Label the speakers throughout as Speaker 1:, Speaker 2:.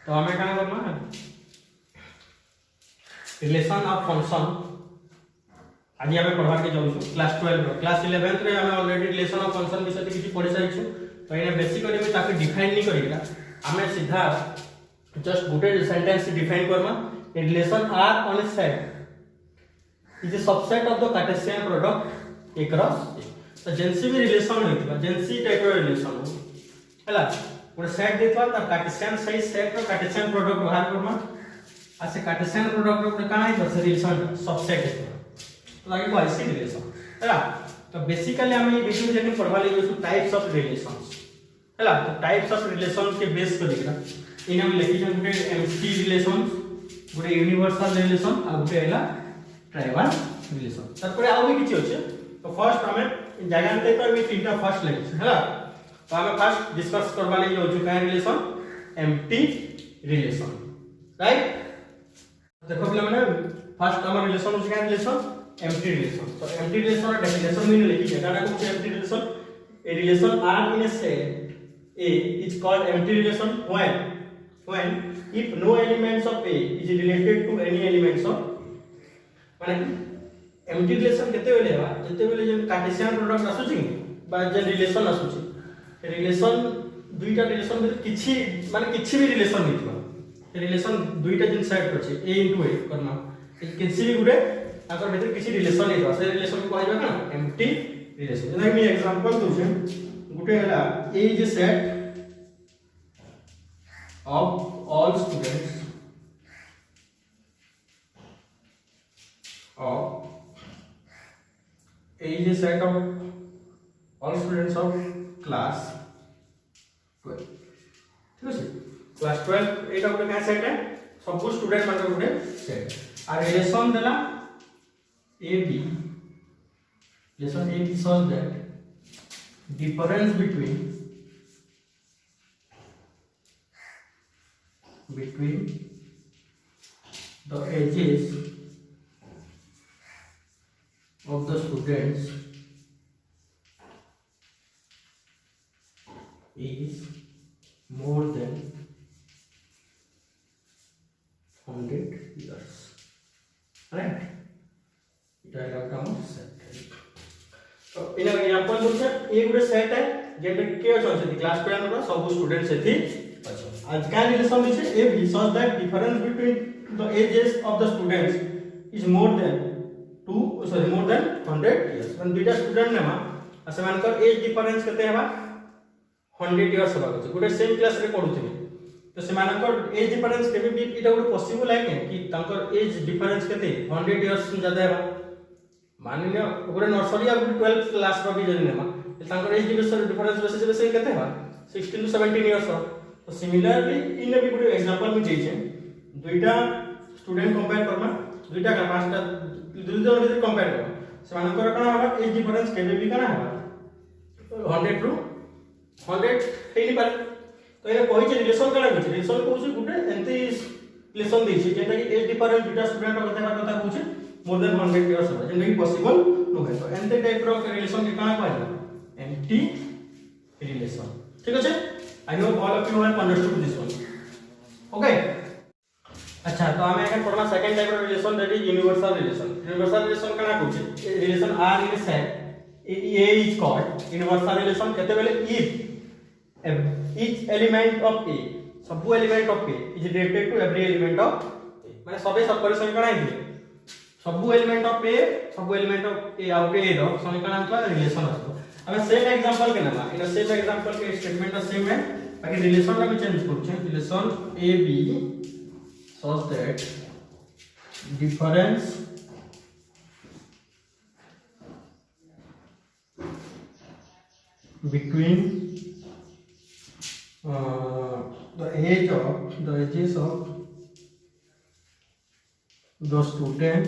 Speaker 1: तो हमें क्या करना है रिलेशन ऑफ फंक्शन आज आम पढ़वा के जाऊँ क्लास 12 क्लास 11 रे आम ऑलरेडी रिलेशन ऑफ फंक्शन विषय किसी पढ़ी सारी तो ये बेसिकली ताकि डिफाइन नहीं करिका आम सीधा जस्ट गोटे sentence define Karma a relation R on a set is a subset of the Cartesian product across A तो जेनसी भी रिलेशन होइतबा जेनसी टाइप रो रिलेशन हो हला गोटे सेट देतबा त कार्टेशियन सही सेट रो कार्टेशियन प्रोडक्ट बाहर करमा आ से कार्टेशियन प्रोडक्ट रो काना है से रिलेशन सबसेट है तो लागे को ऐसी रिलेशन हला तो बेसिकली हम ये वीडियो जेने पढ़वा ले जो टाइप्स ऑफ रिलेशंस हला तो टाइप्स ऑफ रिलेशन के बेस करिकरा इन हम लिखि छन गुटे एम्प्टी रिलेशंस गुटे यूनिवर्सल रिलेशन आ गुटे हैला ट्राइवल रिलेशन तारपरे आउ भी किछि होचे तो फर्स्ट हमें जगह पे तो भी तीनटा फर्स्ट लेक्चर हैला तो हमें फर्स्ट डिस्कस करबा ले जो का रिलेशन एम्प्टी रिलेशन राइट देखो पहले माने फर्स्ट हमर रिलेशन होचे का रिलेशन एम्प्टी रिलेशन तो एम्प्टी रिलेशन का डेफिनेशन में लिखि छै डाटा को empty relation a relation R in a set A is called empty relation when if no elements of A is related to any elements of माने empty relation केते बेले बा जते बेले जे कार्टेशियन प्रोडक्ट आसुची बा जे रिलेशन आसुची रिलेशन दुईटा रिलेशन में किछि माने किछि भी रिलेशन निथिबा रिलेशन दुईटा जिन सेट अछि A * A करना किछि भी गुडे अगर भीतर किछि रिलेशन निथिबा से रिलेशन को कहबा ना empty relation जेना मी एग्जांपल दउ छै गुटे हला A is a set of all students A is a set of all students of class 12 ठीक है क्लास 12 एटा गुटे का सेट है सब स्टूडेंट मान गुटे सेट आ रिलेशन देला AB relation AB shows that difference between the ages of the students is more than 100 years right इटा काम set तो इन एग्जांपल बोलछे एक गुटे सेट है जेते के अछि क्लास 12 रो सब स्टूडेंट सेथि अछि आज का रिलेशन छै ए भी so that difference between the ages of the students is more than 100 years when दुटा स्टूडेंट नेमा सेमानकर एज डिफरेंस केते हेबा 100 इयर्स हेबा गुटे सेम क्लास रे पढुथिबे तो सेमानकर एज डिफरेंस केबे भी इटा गुटे पॉसिबल है कि तांकर एज डिफरेंस केते 100 इयर्स ज्यादा हेबा मान लियो गुटे नर्सरी आ गुटे 12th क्लास रो भी जने नेमा तांकर एज डिफरेंस बेसे केते हेबा 16 to 17 इयर्स तो सिमिलरली इन भी गुटे एग्जांपल में छै दुईटा स्टूडेंट कंपेयर करबा दुईटा का पांचटा दुई जन भीतर कंपेयर करबा सेमानकर कना हबा एज डिफरेंस केबे भी कना हबा 100 टू 100 हेनी पारे तो ये कहि छै रिलेशन कना छै रिलेशन कहू छै गुटे एंती रिलेशन दै छै जेटा कि एज डिफरेंस दुईटा स्टूडेंट कथा कहू छै मोर देन 100 इयर्स हबा जेटा कि पॉसिबल नो है तो एंती टाइप रो रिलेशन के कना कहै एम्प्टी रिलेशन ठीक আছে I hope all of you have understood this one. Okay. अच्छा तो हमें এখন পড়বা second type of relation that is universal relation universal relation काना कहू relation R in set A is called universal relation केते बेले if each element of A सब element of A is related to every element of A माने सबे सब परिसर काना है सब एलिमेंट ऑफ A सब element of A out A रो समीकरण का रिलेशन आछो हमें सेम एग्जांपल के नाम इन सेम एग्जांपल के स्टेटमेंट सेम है बाकी रिलेशन का भी चेंज करछे relation AB shows that difference between the ages of the student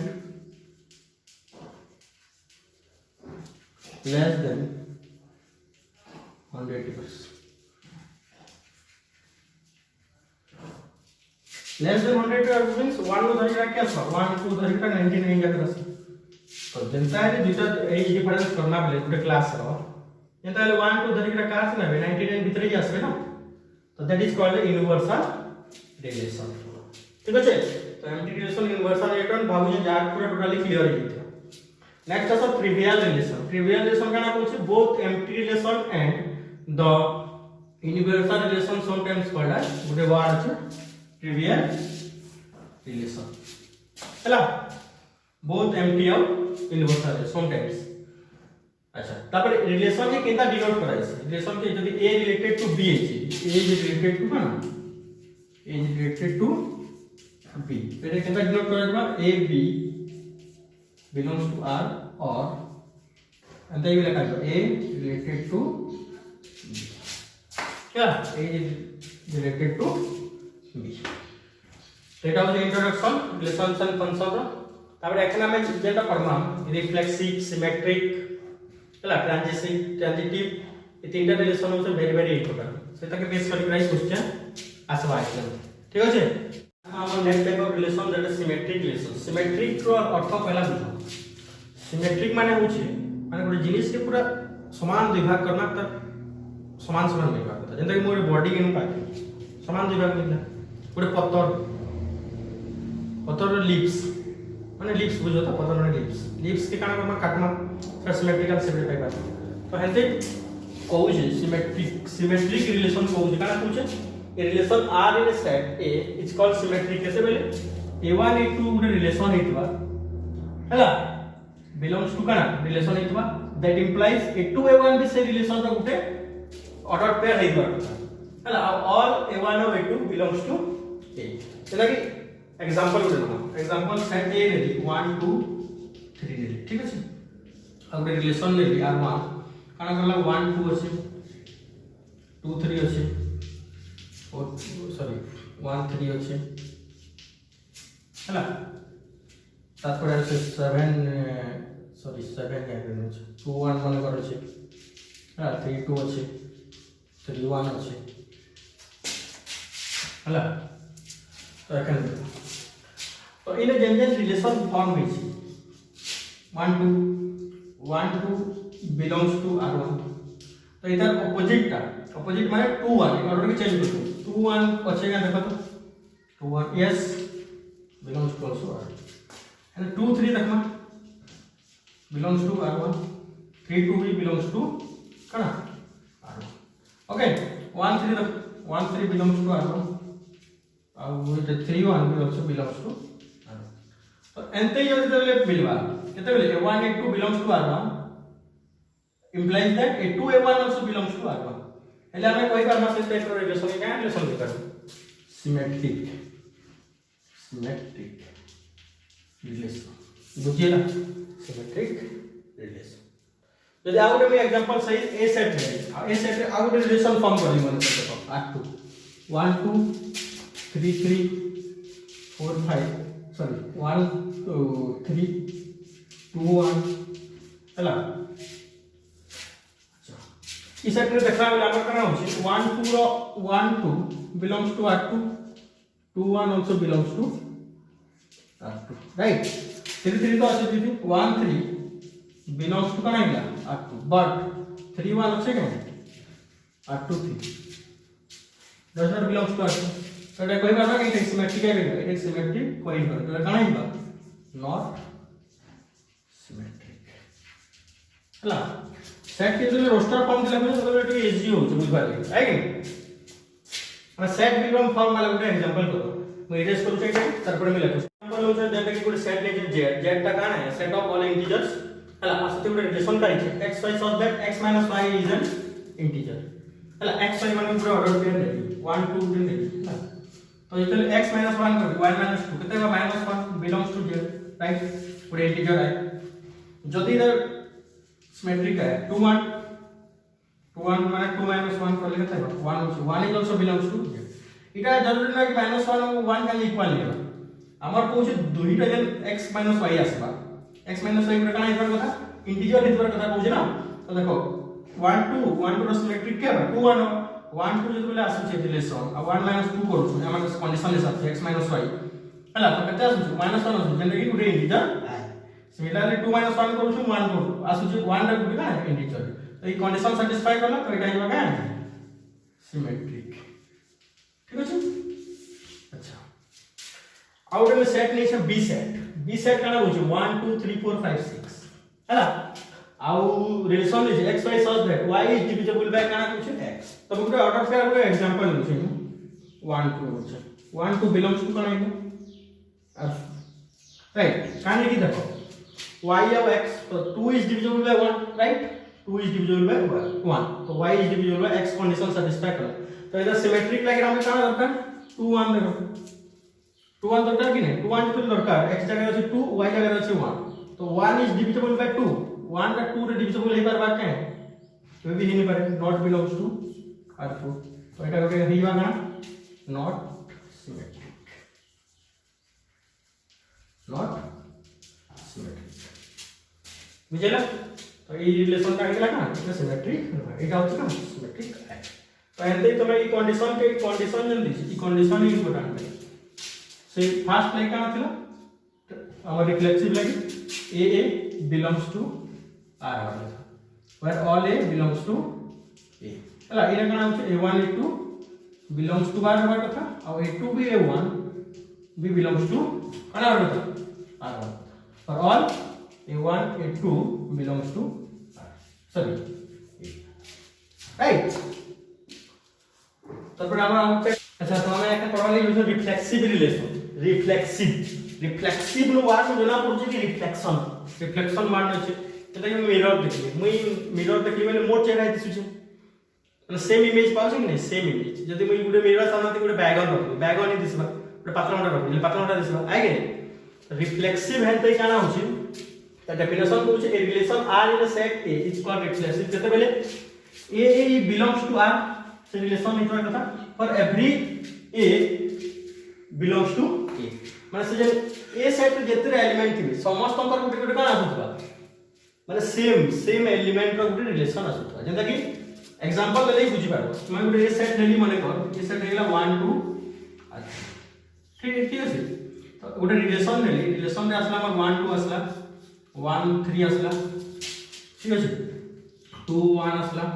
Speaker 1: less than 100 years less than 100 years means 1 to 30 क्या था 1 to 30 का 99 का था तो जनता है दुटा एज डिफरेंस करना बोले गुटे क्लास रो जनता है 1 to 30 का क्लास ना 99 भीतर ही आसबे ना तो that is called universal relation ठीक अच्छे तो एम्प्टी रिलेशन यूनिवर्सल रिलेशन भाबु जे यार पूरा टोटली क्लियर हो जइते नेक्स्ट आस ट्रिवियल रिलेशन का नाम होचे both empty relation and the universal relation sometimes called as गुटे वर्ड अछि ट्रिवियल रिलेशन हला बोथ एम्प्टी और यूनिवर्सल समटाइम्स अच्छा तापर रिलेशन के केता डिनोट कराइ छै रिलेशन के यदि a रिलेटेड टू b अछि a इज रिलेटेड टू ना a is related to b पहले केता डिनोट कराइ बा a b belongs to R or and then you will have A related to B. Yeah, A is related to B. That was the introduction, relations and functions. तापर एखना में जेटा पढ़मा reflexive, symmetric, हला transitive ये तीनटा relation होचे very very important सेटा के base करी क्वेश्चन आसबा एग्जाम ठीक अछि हम next type of relation that is symmetric relation symmetric रो अर्थ पहला बुझो सिमेट्रिक माने होची माने गोटे जिनिस के पूरा समान विभाग करना त समान समान विभाग करता जेंता कि मोर बॉडी के पाके समान विभाग मिलला गोटे पत्तर लिप्स माने लिप्स बुझो त पत्तर माने लिप्स के काना करमा काटमा सिमेट्रिकल सेपरेट पाइबा तो हेते कहू जे सिमेट्रिक रिलेशन कहू जे काना कहू जे a relation R in a set A is called symmetric कैसे बोले A1 A2 गुटे रिलेशन हेतबा हला belongs to काना relation हेतबा that implies A2 A1 भी से रिलेशन का गुटे ऑर्डर पेयर हेतबा हला all A1 और A2 belongs to A जेना कि एग्जांपल गुटे ना एग्जांपल सेट A ले 1 2 3 ले ठीक अछि अब गुटे रिलेशन ले R1 काना करला 1 2 अछि 2 3 अछि सॉरी 1 3 अछि हला तापर আছে 7 सॉरी 7 याद अछि 2 1 मन कर अछि हला 3 2 अछि 3 1 अछि हला तो एखन तो इन जेन रिलेशन फॉर्म होइ छै 1 2 बिलोंग्स टू R1 तो इधर ऑपोजिट माने 2 1 इन ऑर्डर के चेंज करो 2 1 पछेगा देखो तो 2 1 yes belongs to also R and 2 3 देखमा belongs to R1 3 2 भी belongs to कना R1 okay 1 3 belongs to R1 और 3 1 भी also belongs to R1 तो एंते यदि तबले मिलवा केते बेले A1 A2 belongs to R1 implies that A2 A1 also belongs to R1 એટલે આપણે કોઈ કારણમાં से टाइप रो रिलेशन के क्या रिलेशन लिखा सिमेट्रिक रिलेशन बुझिए ना सिमेट्रिक रिलेशन यदि आउट में एग्जांपल सही ए सेट है ए सेट आउट रिलेशन फॉर्म कर दी मैंने देखो R2 1 2 3 3 4 5 सॉरी 1 2 3 2 1 हला इस सेट रे देखला बेला हमर करा होछि 1 2 belongs to R2 2 1 also belongs to R2 right 3 3 तो अछि दीदी 1 3 belongs to कना हिला R2 but 3 1 अछि के R2 3 does not belongs to R2 तो एटा कोइ बात नहीं सिमेट्रिक है इट सिमेट्रिक कोइ बात तो कना हिला नॉट सिमेट्रिक हला सेट के जो रोस्टर फॉर्म दिला को तो एटी इजी हो बुझ पाले है कि मैं सेट बिलोंग फॉर्म वाला गुटे एग्जांपल करो मैं इरेज करू छै तार पर मिला एग्जांपल हो छै जेटा कि गुटे सेट ले z ता काना है सेट ऑफ ऑल इंटीजर्स हला असते गुटे रिलेशन काई छै x y so that x y is an integer हला x y माने पूरा ऑर्डर पेयर दे 1 2 3 दे तो इतले x 1 कर y 2 केते बा -1 बिलोंग्स टू z राइट पूरे इंटीजर है जदी इधर सिमेट्रिक है 2 1 माने 2 1 कर ले केते 1 is also belongs to z इटा जरूरी ना कि -1 और 1 का इक्वल लेबा हमर कोछ दुईटा जन x y आसबा x y पर कना इधर कथा इंटीजर इधर कथा कोछ ना तो देखो 1 2 रो सिमेट्रिक के 2 1 1 2 जब ले आसु छै रिलेशन आ 1 2 करू छै हमर कंडीशन ले साथ x y हला तो कते आसु -1 आसु जेने कि गुटे इंटीजर सिमिलरली 2 1 करू छु 1 करू आसु छै 1 रे गुटे ना इंटीजर तो ई कंडीशन सैटिस्फाई करला तो एटा हिबा का सिमेट्रिक ठीक अछि आउट में सेट नहीं है बी सेट काना होचे 1 2 3 4 5 6 हैला आउ रिलेशन ले x y such that y is divisible by काना होचे x तो गुटे ऑर्डर फेयर गुटे एग्जांपल होचे 1 2 होचे 1 2 बिलोंग्स टू काना है राइट काने की देखो y और x तो 2 is divisible by 1 right 2 is divisible by 1 तो y is divisible by x condition satisfy कर तो इधर सिमेट्रिक डायग्राम में काना दरकार 2 1 देखो 2 1 दरकार कि नहीं 2 1 तो दरकार x जगह अछि 2 y जगह अछि 1 तो 1 is divisible by 2 1 का 2 रे डिविजिबल हे पर बात है कोई भी नहीं पारे नॉट बिलोंग्स टू R4 तो एटा के हेइबा ना नॉट सिमेट्रिक बुझेला तो ये रिलेशन का आइला का इतना सिमेट्रिक एटा होछ ना सिमेट्रिक है तो एंते तमे ई कंडीशन के कंडीशन जन this E condition he important है से फर्स्ट लाइक का थिला हमर reflexive like a belongs to r where all a belongs to a हला इना का नाम छै a1 a2 belongs to r हवा कथा और a2 भी a1 भी belongs to कना हवा कथा r for all a1 a2 belongs to r sorry right তারপর আমরা আচ্ছা তো আমরা একটা পড়ালি হইছে রিফ্লেক্সিভ রিলেশন রিফ্লেক্সিভ নো ওয়ার্ড জনা পড়ছে কি রিফ্লেকশন মান আছে এটা কি মিরর দেখলি মুই মিরর দেখলি মানে মোর চেহারা দিছুছে মানে সেম ইমেজ পাউছে কি না সেম ইমেজ যদি মুই গুটে মিরর সামনে গুটে ব্যাগন নি দিছবা গুটে পাতলা মোটা দিছবা আইগে रिफ्लेक्सिव है तो काना होची द डेफिनेशन को a relation r in a set a is called reflexive जते बेले a बिलोंग्स टू r से रिलेशन इतना कथा for every a belongs to a माने से जे a सेट जेते एलिमेंट थिबे समस्त अंकर गुटे गुटे काना आसुतबा माने सेम एलिमेंट रो गुटे रिलेशन आसुतबा जेंता कि एग्जांपल ले बुझी पारबो मैं गुटे a सेट लेली माने कर a सेट लेला 1 2 ठीक है तो गोटे रिलेशन रे आसला हमर 1 2 आसला 1 3 आसला ठीक अछि 2 1 आसला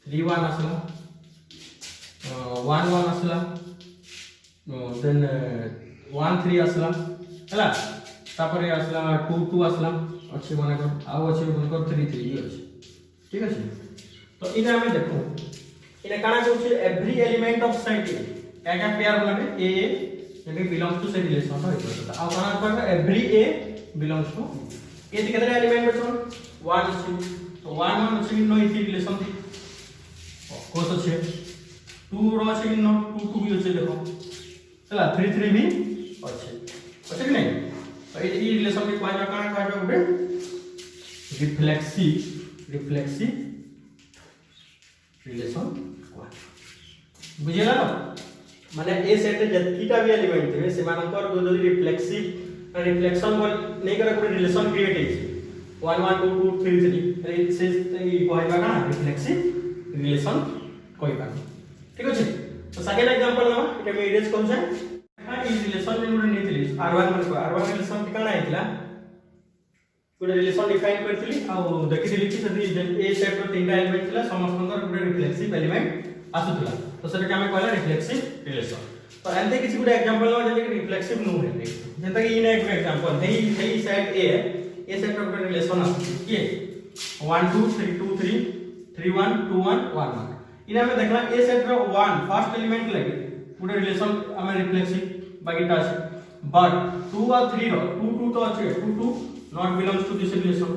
Speaker 1: 3 1 आसला 1 1 आसला देन 1 3 आसला हला तापरे आसला 2 2 आसला अछि माने को आउ अछि माने को 3 3 ये अछि ठीक अछि तो इने हमें देखो इने काना कहू छै एवरी एलिमेंट ऑफ सेट ए का पेयर बने a ये बिलोंग्स टू से रिलेशन है तो अब कहां पर एवरी a बिलोंग्स टू ए कितने एलिमेंट बचो 1 तो 1 1 से नो इसी रिलेशन थी कोस আছে 2 रो আছে नो 2 2 भी আছে देखो चला 3 3 भी আছে कि नहीं तो ये रिलेशन में पाया कहां कहा जाए रिफ्लेक्सिव रिलेशन बुझेला ना माने ए सेट जतिटा भी एलिमेंट थे से मानकर जो रिफ्लेक्सिव रिफ्लेक्शन बोल नहीं करे कोई रिलेशन क्रिएट है 1 1 2 2 3 3 से कहबा ना रिफ्लेक्सिव रिलेशन कहबा ठीक अछि तो सेकंड एग्जांपल ना इटा में इरेज कोन छै हां ई रिलेशन में गुड नेथिली r1 मन को r1 रिलेशन ठिकाना आइतला गुड रिलेशन डिफाइन करथिली आ देखिथिली कि जदी ए सेट रो तीनटा एलिमेंट थिला समस्तंकर गुड रिफ्लेक्सिव एलिमेंट आसुतला तो सेटा के हमें कहला रिफ्लेक्सिव रिलेशन तो एंते किसी गुड एग्जांपल ना जे रिफ्लेक्सिव नो है जेंता कि इन एक एग्जांपल हेई सेट ए सेट रो रिलेशन आसु ये 1 2 3 2 3 3 1 2 1 1 1 इन हमें देखला ए सेट रो 1 फर्स्ट एलिमेंट लगे गुड रिलेशन हमें रिफ्लेक्सिव बाकीटा আছে बट 2 और 3 रो 2 2 तो আছে 2 2 not belongs to this relation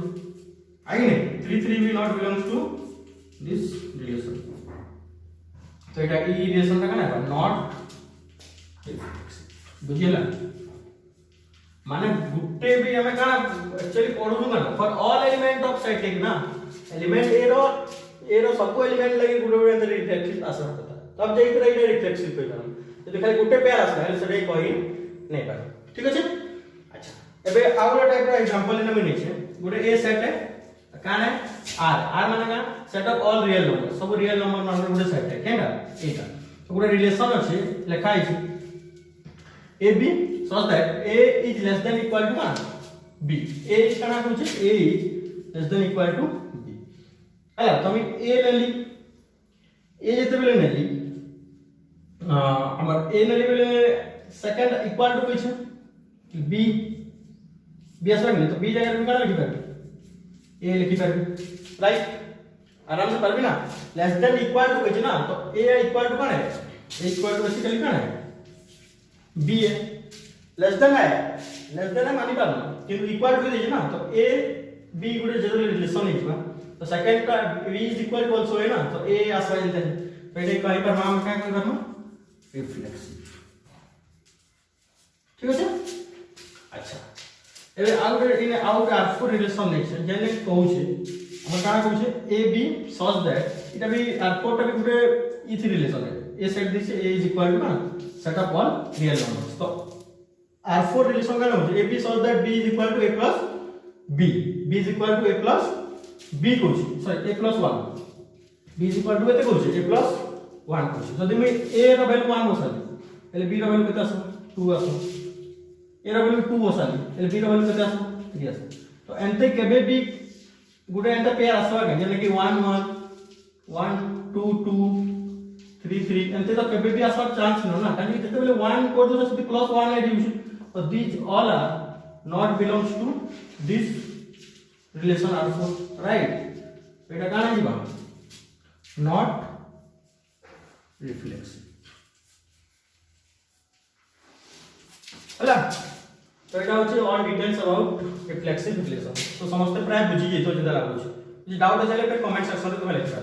Speaker 1: आगे 3 3 भी not belongs to this relation तो এটা এই রিলেশনটা কেন হবে নট বুঝিলা মানে গুটে भी हमें का एक्चुअली पढुनु ना for all element of set एक ना एलिमेंट ए रो सब एलिमेंट लगे गुटे गुटे रिफ्लेक्सिव आसा होता तब जाई के इधर रिफ्लेक्सिव कहला जदी खाली गुटे पेयर आसा है सेटा कहि नहीं पाए ठीक अछि अच्छा एबे आउला टाइप रो एग्जांपल ने मिनि छै गुटे ए सेट है कान है r माने का set of all real number सब रियल नंबर मान गुटे सेट है केना एटा तो गुटे रिलेशन अछि लिखा है a b such that a is less than equal to b a is काना कहू छै a is less than equal to b हला तमी a लेली a जते बेले नेली हमर a नेली बेले सेकंड इक्वल टू कहै छै बी बी आसला कि तो बी जगह में कौन लिखि पारबी ए लिखि पारबी राइट आराम से पारबी ना लेस देन इक्वल टू कहछि ना तो ए इक्वल टू कौन है ए इक्वल टू बेसिकली कौन है बी है लेस देन है मानि पार किंतु इक्वल टू देछि ना तो ए बी गुडे जनरल रिलेशन है छिबा तो सेकंड का v is equal to also है ना तो a आसवा जंते तो एटे कहि पर हम का करबो रिफ्लेक्सिव ठीक है अच्छा एबे out in out R4 relation next जेने कहू छे हम का कहू छे a b सच दैट इटा भी R4 टा भी गुडे इथि रिलेशन है a सेट this a is equal to ना set of all real numbers तो R4 रिलेशन का होचे a b such that b is equal to a plus b b is equal to a plus b कोछि sorry a plus 1 b is equal to एते कोछि a plus 1 कोछि जदि मैं a row value 1 बसाली एले b रो value केते आसो 2 आसो a row value 2 बसाली एले b रो वैल्यू केते आसो 3 आसो तो एंते केबे भी गुडे एंते पेयर आसवा के जेने कि 1 1 1 2 2 3 3 एंते तो केबे भी आसवा चांस न ना कानी जते बेले 1 कोड दो से प्लस 1 एडिशन तो these all are not belongs to this relation R4 right एटा काना जीवा not reflexive हला तो एटा होची all details about reflexive relation तो समस्त प्राय बुझी जेतो जेदा लागो छी जे डाउट है चले पे कमेंट सेक्शन रे तुम्हें लिखा